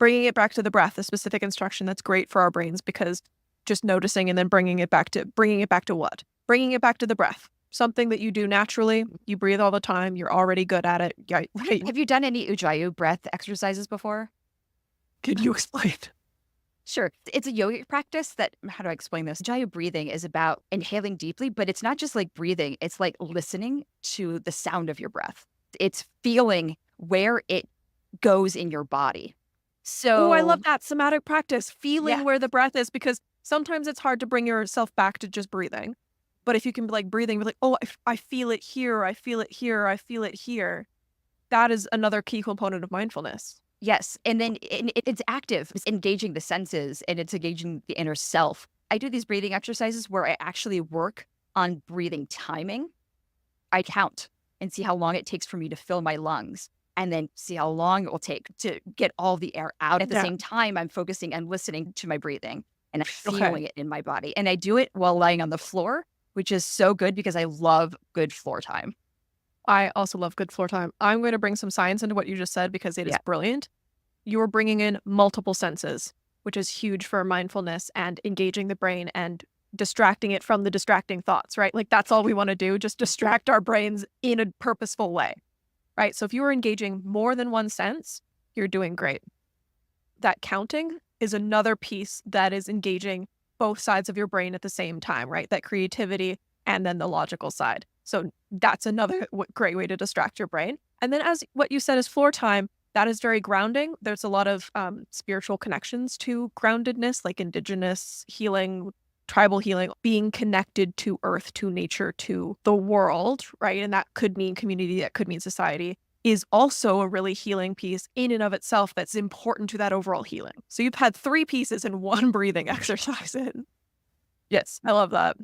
bringing it back to the breath, a specific instruction that's great for our brains, because just noticing and then bringing it back to what? Bringing it back to the breath. Something that you do naturally. You breathe all the time. You're already good at it. Yeah, right. Have you done any Ujjayi breath exercises before? Could you explain? Sure. It's a yogic practice that, how do I explain this? Ujjayi breathing is about inhaling deeply, but it's not just like breathing. It's like listening to the sound of your breath. It's feeling where it goes in your body. Oh, I So, love that somatic practice, feeling yeah, where the breath is, because sometimes it's hard to bring yourself back to just breathing. But if you can be like breathing, be like, oh, I feel it here, I feel it here, I feel it here. That is another key component of mindfulness. yes. And then it's active, it's engaging the senses and it's engaging the inner self. I do these breathing exercises where I actually work on breathing timing. I count and see how long it takes for me to fill my lungs and then see how long it will take to get all the air out. At the Yeah. same time, I'm focusing and listening to my breathing and I'm Okay. feeling it in my body. And I do it while lying on the floor, which is so good because I love good floor time. I also love good floor time. I'm going to bring some science into what you just said because it is Yeah. brilliant. You're bringing in multiple senses, which is huge for mindfulness and engaging the brain and distracting it from the distracting thoughts, right? Like that's all we want to do, just distract our brains in a purposeful way, right? So if you are engaging more than one sense, you're doing great. That counting is another piece that is engaging both sides of your brain at the same time, right? That creativity and then the logical side. So that's another great way to distract your brain. And then as what you said is floor time, that is very grounding. There's a lot of spiritual connections to groundedness, like indigenous healing, tribal healing, being connected to earth, to nature, to the world, right? And that could mean community, that could mean society, is also a really healing piece in and of itself that's important to that overall healing. So you've had three pieces in one breathing exercise in. Yes, I love that.